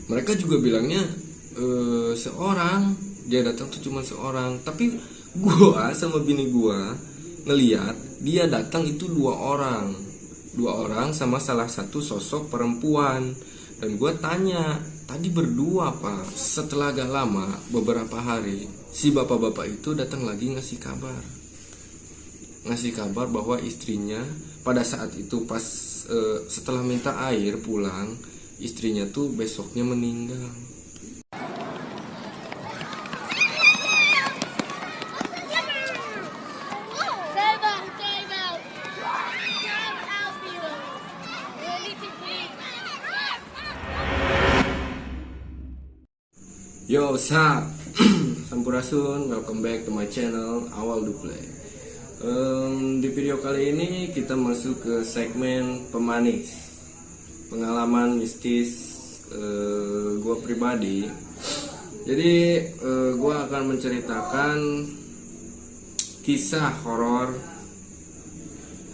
Mereka juga bilangnya seorang, dia datang tuh cuma seorang. Tapi gua sama bini gua ngeliat dia datang itu dua orang sama salah satu sosok perempuan. Dan gua tanya, tadi berdua pak? Setelah agak lama, beberapa hari, si bapak-bapak itu datang lagi ngasih kabar bahwa istrinya pada saat itu pas setelah minta air pulang, istrinya tuh besoknya meninggal. Yo, sup? Sampurasun, welcome back to my channel Awal Duple. Di video kali ini kita masuk ke segmen pemanis, pengalaman mistis gue pribadi. Jadi gue akan menceritakan kisah horor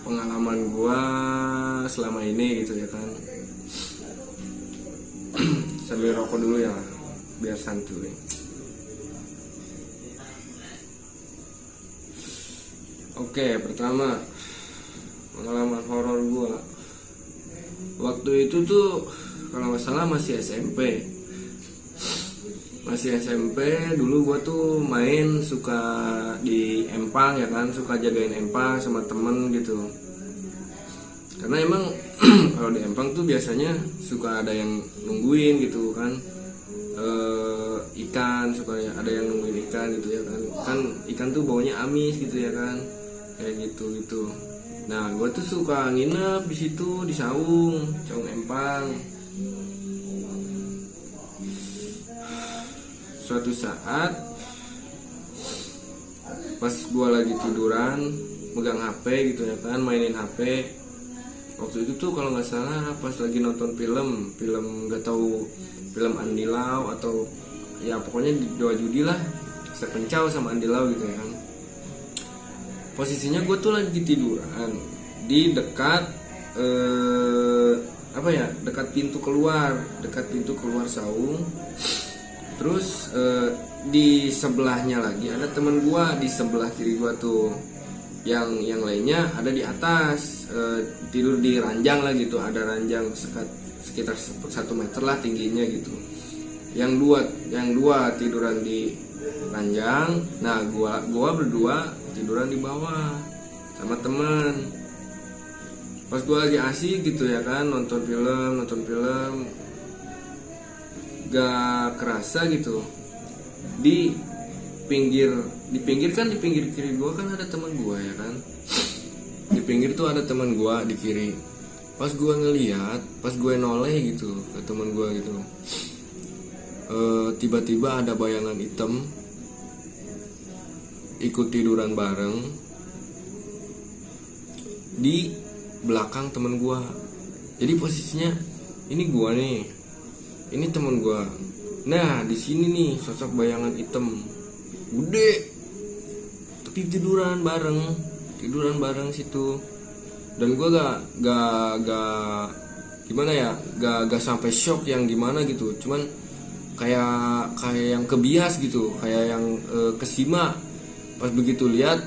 pengalaman gue selama ini gitu ya kan. Sambil rokok dulu ya, biar santuy. Oke, pertama pengalaman horor gua. Waktu itu tuh kalau nggak salah masih SMP. Dulu gua tuh main suka di empang ya kan, suka jagain empang sama temen gitu. Karena emang kalau di empang tuh biasanya suka ada yang nungguin gitu kan. Ikan, suka ada yang nungguin ikan gitu ya kan ikan tuh baunya amis gitu ya kan, kayak gitu. Nah gue tuh suka nginep di situ di saung empang. Suatu saat pas gue lagi tiduran megang HP gitu ya kan, mainin HP. Waktu itu tuh kalau nggak salah pas lagi nonton film nggak tahu film Andi Lau atau ya pokoknya Dewa Judi lah, Sepencau sama Andi Lau gitu ya kan. Posisinya gue tuh lagi tiduran di dekat dekat pintu keluar saung. Terus di sebelahnya lagi ada temen gue di sebelah kiri gue tuh. Yang lainnya ada di atas, tidur di ranjang lah gitu, ada ranjang sekitar 1 meter lah tingginya gitu. Yang dua tiduran di ranjang, nah gua berdua tiduran di bawah sama teman. Pas gua lagi asik gitu ya kan, nonton film, gak kerasa gitu di pinggir kiri gua kan ada teman gua ya kan. Di pinggir tuh ada teman gua di kiri. Pas gua ngeliat, pas gue noleh gitu ke teman gua gitu, tiba-tiba ada bayangan hitam ikut tiduran bareng di belakang teman gua. Jadi posisinya ini gua nih, ini teman gua. Nah di sini nih sosok bayangan hitam gede, tapi tiduran bareng situ. Dan gue gak gimana ya, gak sampai shock yang gimana gitu, cuman kayak yang kebias gitu, kayak yang kesima. Pas begitu lihat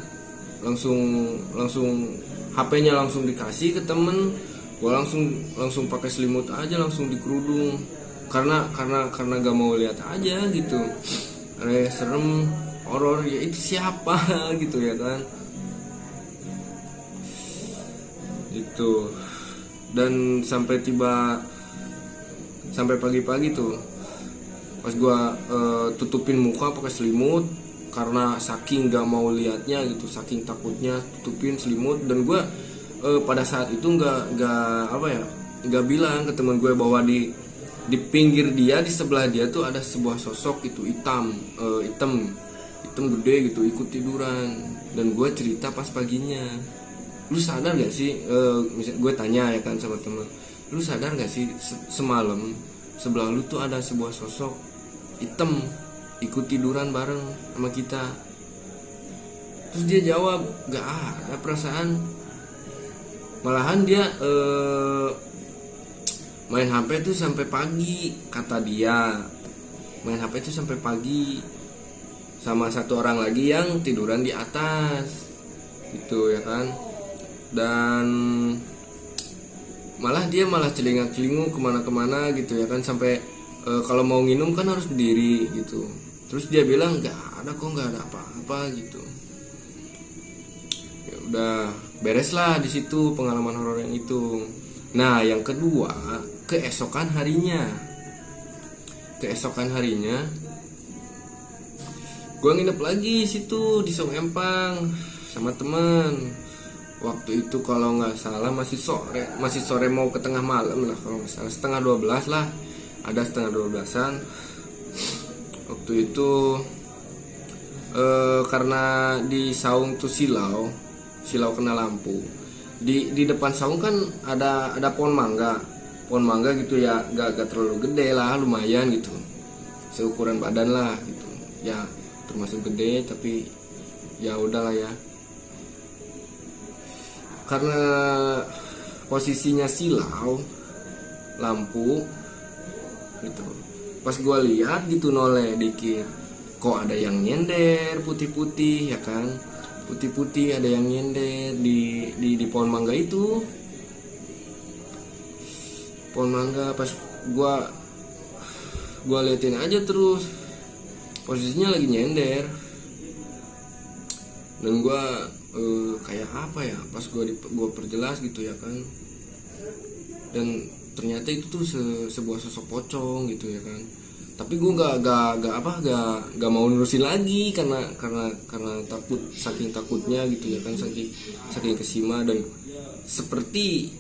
langsung HP-nya langsung dikasih ke temen, gue langsung pakai selimut aja, langsung dikerudung karena gak mau lihat aja gitu. Serem, horor ya, itu siapa gitu ya kan itu. Dan sampai pagi-pagi tuh pas gua tutupin muka pakai selimut karena saking gak mau liatnya gitu, saking takutnya tutupin selimut. Dan gua pada saat itu nggak bilang ke teman gue bahwa di pinggir dia, di sebelah dia tuh ada sebuah sosok itu hitam gede gitu ikut tiduran. Dan gue cerita pas paginya, lu sadar gak sih, gue tanya ya kan sama temen, lu sadar gak sih semalam sebelah lu tuh ada sebuah sosok hitam ikut tiduran bareng sama kita. Terus dia jawab, gak ada perasaan. Malahan dia main HP tuh sampai pagi, kata dia. Main HP tuh sampai pagi, sama satu orang lagi yang tiduran di atas gitu ya kan. Dan dia malah celingak-celinguk kemana-kemana gitu ya kan, sampai kalau mau minum kan harus berdiri gitu. Terus dia bilang nggak ada apa-apa gitu. Ya udah, beres lah di situ pengalaman horor yang itu. Nah, yang kedua, keesokan harinya gue nginep lagi situ di Song Empang sama temen. Waktu itu kalau nggak salah masih sore mau ke tengah malam lah, kalau nggak salah 11:30 lah, ada 11:30-an. Waktu itu karena di saung tuh silau kena lampu. Di depan saung kan ada pohon mangga gitu ya, gak terlalu gede lah, lumayan gitu, seukuran badan lah gitu ya, termasuk gede tapi ya udahlah ya. Karena posisinya silau lampu gitu, pas gue lihat gitu noleh dikit, kok ada yang nyender putih-putih ya kan, putih-putih ada yang nyender di pohon mangga itu. Pohon mangga, pas gua liatin aja terus, posisinya lagi nyender. Dan gua kayak apa ya, pas gua perjelas gitu ya kan, dan ternyata itu tuh sebuah sosok pocong gitu ya kan. Tapi gue gak mau nurusin lagi karena takut, saking takutnya gitu ya kan, saking kesima. Dan seperti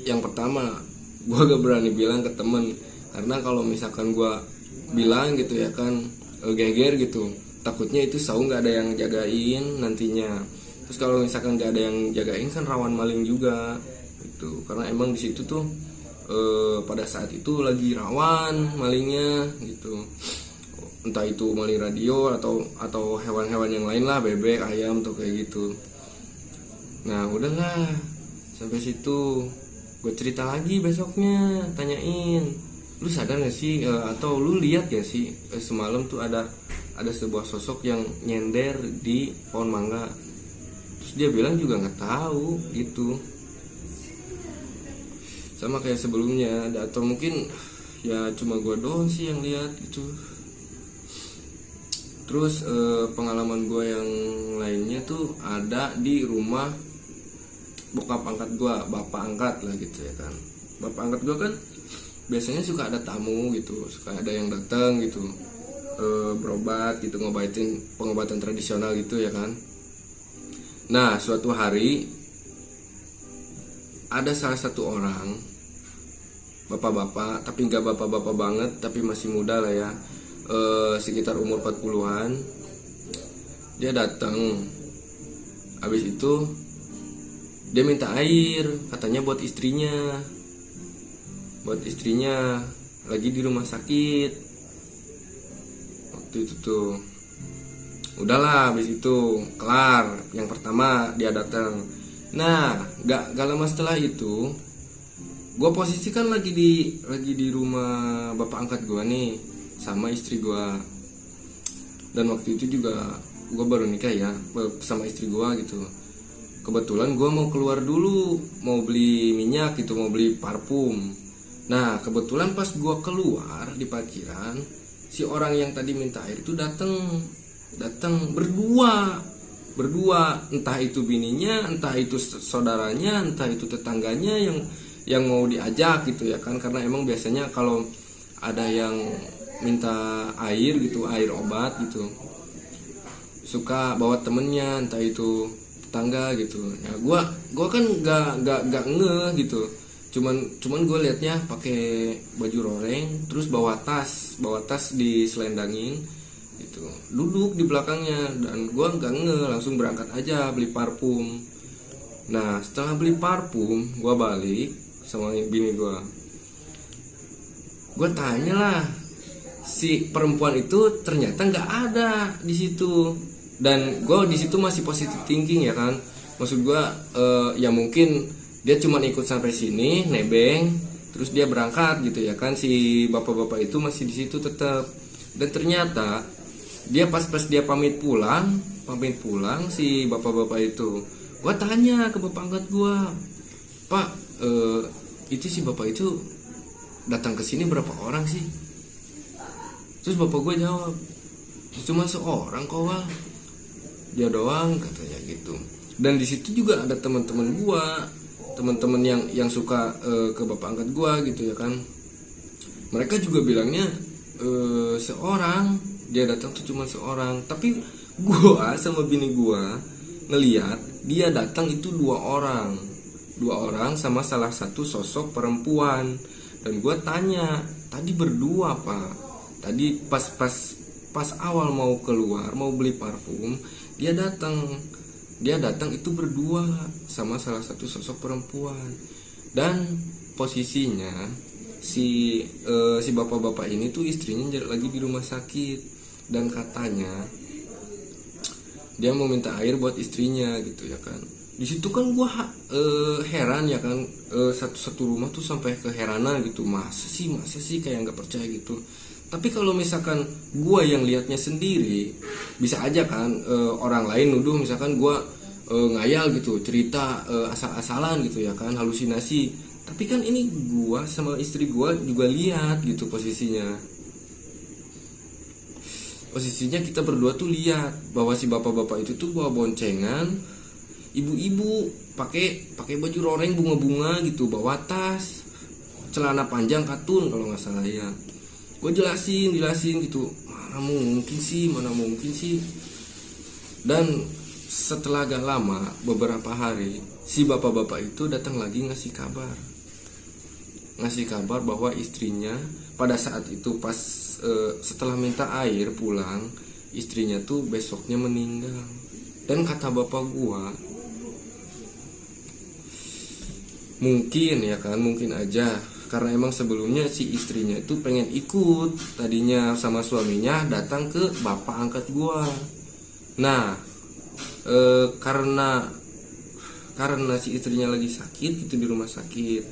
yang pertama, gue gak berani bilang ke temen, karena kalau misalkan gue bilang gitu ya kan, geger gitu, takutnya itu saung gak ada yang jagain nantinya. Terus kalau misalkan gak ada yang jagain kan rawan maling juga gitu, karena emang di situ tuh pada saat itu lagi rawan malingnya gitu, entah itu maling radio atau hewan-hewan yang lain lah, bebek, ayam tuh kayak gitu. Nah udahlah, sampai situ gue cerita lagi besoknya, tanyain, lu sadar gak sih atau lu lihat gak sih semalam tuh ada sebuah sosok yang nyender di pohon mangga. Terus dia bilang juga nggak tahu gitu, sama kayak sebelumnya, atau mungkin ya cuma gue doang sih yang lihat gitu. Terus pengalaman gue yang lainnya tuh ada di rumah bokap angkat gue, bapak angkat lah gitu ya kan. Bapak angkat gue kan biasanya suka ada tamu gitu, suka ada yang datang gitu, berobat gitu, ngobatin pengobatan tradisional gitu ya kan. Nah suatu hari ada salah satu orang, bapak-bapak, tapi nggak bapak-bapak banget, tapi masih muda lah ya, sekitar umur 40-an. Dia datang, habis itu dia minta air, katanya buat istrinya lagi di rumah sakit waktu itu tuh. Udahlah, habis itu kelar yang pertama dia datang. Nah gak lama setelah itu, gue posisi kan lagi di rumah bapak angkat gue nih sama istri gue. Dan waktu itu juga gue baru nikah ya sama istri gue gitu. Kebetulan gue mau keluar dulu, mau beli minyak gitu, mau beli parfum. Nah kebetulan pas gue keluar di parkiran, si orang yang tadi minta air itu datang berdua, entah itu bininya, entah itu saudaranya, entah itu tetangganya yang mau diajak gitu ya kan. Karena emang biasanya kalau ada yang minta air gitu, air obat gitu, suka bawa temennya, entah itu tetangga gitu ya. Gua kan nggak ngeh gitu, cuman gue liatnya pakai baju roreng, terus bawa tas diselendangin gitu, duduk di belakangnya. Dan gue nggak ngeh, langsung berangkat aja beli parfum. Nah setelah beli parfum, gue balik sama bini gue tanya lah, si perempuan itu ternyata nggak ada di situ. Dan gue di situ masih positive thinking ya kan, maksud gue ya mungkin dia cuma ikut sampai sini nebeng, Terus dia berangkat gitu ya kan, si bapak-bapak itu masih di situ tetap. Dan ternyata dia pas dia pamit pulang si bapak-bapak itu, gua tanya ke bapak angkat gua, "Pak, itu si bapak itu datang ke sini berapa orang sih?" Terus bapak gue jawab, "Cuma seorang kok, Wal. Dia doang," katanya gitu. Dan di situ juga ada teman-teman gua, teman-teman yang suka ke bapak angkat gua gitu ya kan. Mereka juga bilangnya seorang, dia datang tuh cuma seorang. Tapi gua sama bini gua ngeliat dia datang itu dua orang sama salah satu sosok perempuan. Dan gua tanya, "Tadi berdua, Pak?" Tadi pas awal mau keluar mau beli parfum, dia datang itu berdua sama salah satu sosok perempuan. Dan posisinya si bapak-bapak ini tuh istrinya lagi di rumah sakit, dan katanya dia mau minta air buat istrinya gitu ya kan. Di situ kan gua heran ya kan, satu rumah tuh sampai keheranan gitu, masa sih kayak nggak percaya gitu. Tapi kalau misalkan gua yang lihatnya sendiri, bisa aja kan orang lain nuduh misalkan gua ngayal gitu, cerita asal-asalan gitu ya kan, halusinasi. Tapi kan ini gua sama istri gua juga lihat gitu posisinya. Posisinya kita berdua tuh lihat bahwa si bapak-bapak itu tuh bawa boncengan, ibu-ibu pakai baju roreng bunga-bunga gitu, bawa tas, celana panjang katun kalau nggak salah ya. Gue jelasin gitu, mana mungkin sih. Dan setelah agak lama, beberapa hari, si bapak-bapak itu datang lagi ngasih kabar bahwa istrinya pada saat itu pas setelah minta air pulang, istrinya tuh besoknya meninggal. Dan kata bapak gua, mungkin aja karena emang sebelumnya si istrinya itu pengen ikut tadinya sama suaminya datang ke bapak angkat gua. Nah, karena si istrinya lagi sakit gitu di rumah sakit,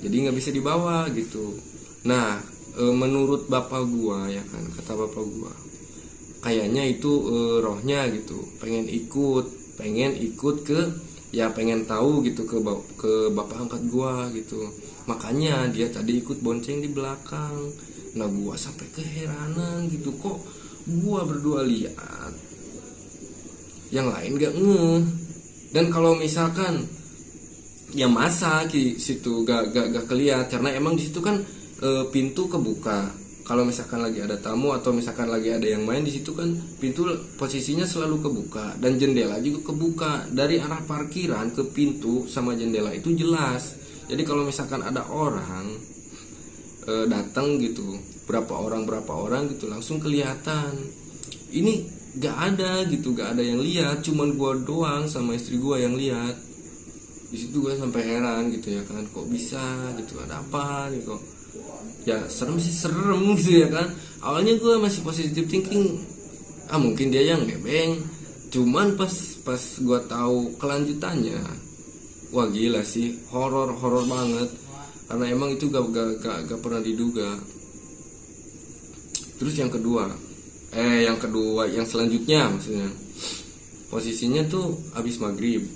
jadi nggak bisa dibawa gitu. Nah, menurut bapak gua ya kan, kata bapak gua, kayaknya itu rohnya gitu, pengen ikut ke, ya pengen tahu gitu ke bapak angkat gua gitu. Makanya dia tadi ikut bonceng di belakang. Nah, gua sampai keheranan gitu, kok gua berdua lihat, yang lain gak ngeh. Dan kalau misalkan ya masa di situ gak keliat, karena emang di situ kan pintu kebuka. Kalau misalkan lagi ada tamu atau misalkan lagi ada yang main di situ kan pintu posisinya selalu kebuka dan jendela juga kebuka. Dari arah parkiran ke pintu sama jendela itu jelas. Jadi kalau misalkan ada orang datang gitu, berapa orang gitu, langsung kelihatan. Ini gak ada yang lihat, cuman gua doang sama istri gua yang lihat. Di situ gua sampai heran gitu ya kan, kok bisa gitu, ada apa nih kok. Ya serem gitu ya kan. Awalnya gua masih positive thinking, mungkin dia yang nebeng. Cuman pas gua tahu kelanjutannya, wah gila sih, horor banget. Karena emang itu gak pernah diduga. Terus yang selanjutnya maksudnya, posisinya tuh abis maghrib,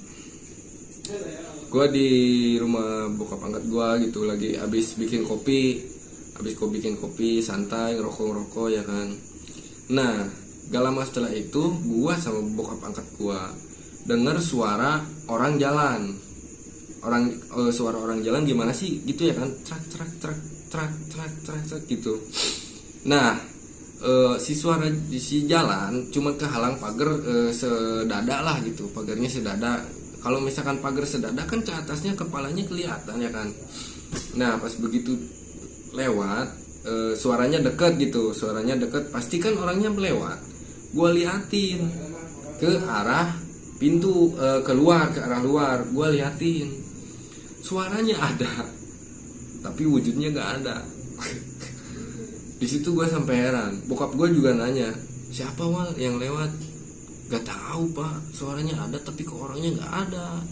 gue di rumah bokap angkat gue gitu, lagi abis bikin kopi santai, ngerokok ya kan. Nah, gak lama setelah itu gue sama bokap angkat gue dengar suara orang jalan. Suara orang jalan gimana sih gitu ya kan, trak gitu. Nah, si jalan cuma kehalang pagar sedada lah gitu, pagarnya sedada. Kalau misalkan pagar sedada kan ke atasnya kepalanya kelihatan ya kan. Nah, pas begitu lewat, suaranya dekat, pasti kan orangnya melewat. Gua liatin ke arah pintu, ke arah luar, gua liatin. Suaranya ada, tapi wujudnya nggak ada. Di situ gue sampai heran. Bokap gue juga nanya, siapa Wal yang lewat? Gak tahu Pak, suaranya ada tapi kok orangnya nggak ada.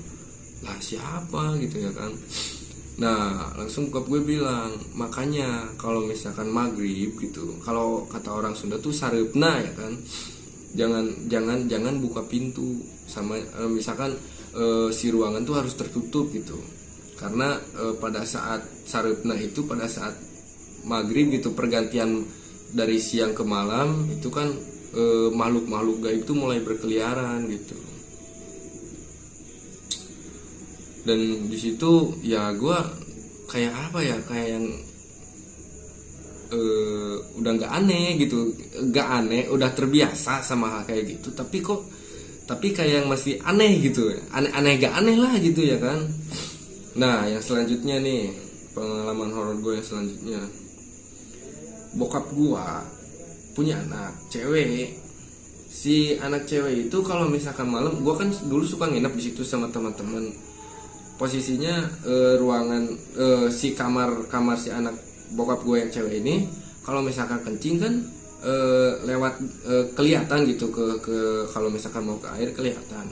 Lah siapa gitu ya kan. Nah langsung bokap gue bilang, makanya kalau misalkan maghrib gitu, kalau kata orang Sunda tuh sareupna ya kan, jangan buka pintu sama misalkan si ruangan tuh harus tertutup gitu, karena pada saat sareupna itu pada saat maghrib gitu, pergantian dari siang ke malam itu kan makhluk-makhluk gaib itu mulai berkeliaran gitu. Dan di situ ya gue kayak apa ya, kayak yang udah nggak aneh gitu, nggak aneh, udah terbiasa sama hal kayak gitu, tapi kayak yang masih aneh gitu, aneh gak aneh lah gitu ya kan. Nah yang selanjutnya nih, pengalaman horor gue yang selanjutnya, bokap gue punya anak cewek. Si anak cewek itu kalau misalkan malam, gue kan dulu suka nginep di situ sama teman-teman. Posisinya ruangan si kamar si anak bokap gue yang cewek ini, kalau misalkan kencing kan lewat kelihatan gitu ke kalau misalkan mau ke air kelihatan.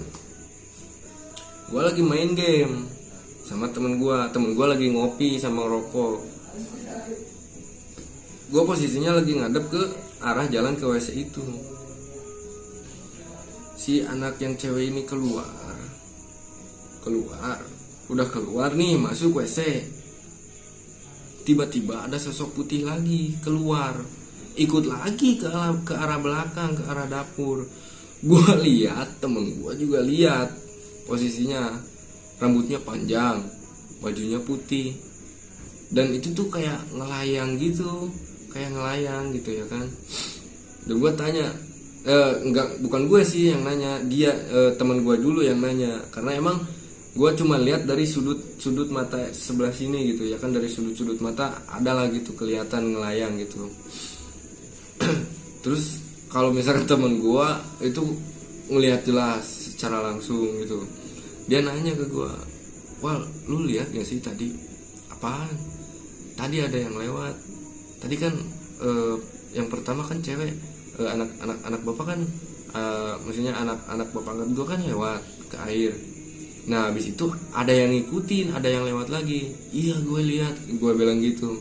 Gue lagi main game sama temen gue lagi ngopi sama rokok. Gue posisinya lagi ngadep ke arah jalan ke WC itu. Si anak yang cewek ini keluar, udah keluar nih masuk WC. Tiba-tiba ada sosok putih lagi keluar, ikut lagi ke arah belakang, ke arah dapur. Gue lihat, temen gue juga lihat, posisinya rambutnya panjang, bajunya putih, dan itu tuh kayak ngelayang gitu ya kan. Dan gue tanya, bukan gue sih yang nanya, dia teman gue dulu yang nanya, karena emang gue cuma lihat dari sudut mata sebelah sini gitu ya kan, dari sudut mata ada lah gitu kelihatan ngelayang gitu. Terus kalau misalkan temen gue itu ngelihat jelas secara langsung gitu, dia nanya ke gue, "Wal, lu lihat gak sih tadi?" "Apaan?" "Tadi ada yang lewat. Tadi kan yang pertama kan cewek, anak bapak kan, maksudnya anak bapak gue kan lewat ke air. Nah habis itu ada yang ngikutin, ada yang lewat lagi." "Iya gue lihat," gue bilang gitu,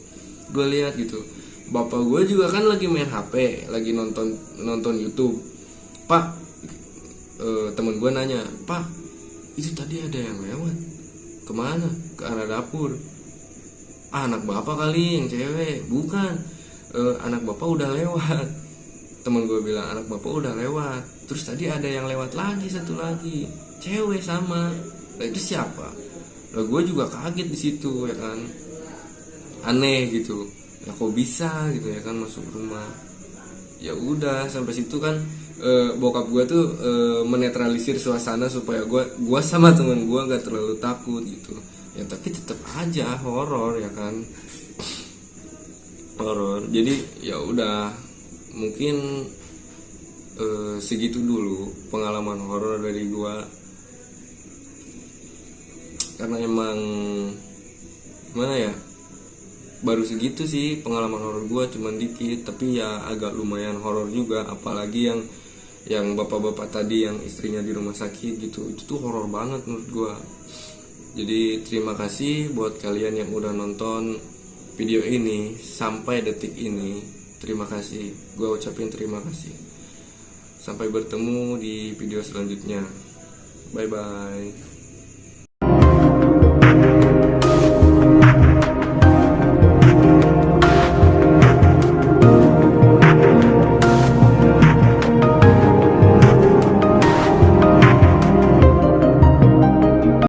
"gue lihat gitu. Bapak gue juga kan lagi main HP, lagi nonton YouTube." "Pak," temen gue nanya, "Pak, itu tadi ada yang lewat. Kemana?" "Ke arah dapur." "Anak bapak kali yang cewek." "Bukan, anak bapak udah lewat." Temen gue bilang, "Anak bapak udah lewat. Terus tadi ada yang lewat lagi, satu lagi, cewek sama." Nah itu siapa? Nah gue juga kaget di situ ya kan, aneh gitu. Ya kok bisa gitu ya kan masuk rumah. Ya udah sampai situ kan bokap gue tuh menetralisir suasana supaya gue sama temen gue nggak terlalu takut gitu. Ya tapi tetap aja horor ya kan, horor. Jadi ya udah, mungkin segitu dulu pengalaman horor dari gue, karena emang gimana ya, baru segitu sih pengalaman horor gue, cuman dikit, tapi ya agak lumayan horor juga. Apalagi yang bapak-bapak tadi yang istrinya di rumah sakit gitu, itu tuh horor banget menurut gue. Jadi terima kasih buat kalian yang udah nonton video ini sampai detik ini. Terima kasih, gue ucapin terima kasih. Sampai bertemu di video selanjutnya. Bye bye.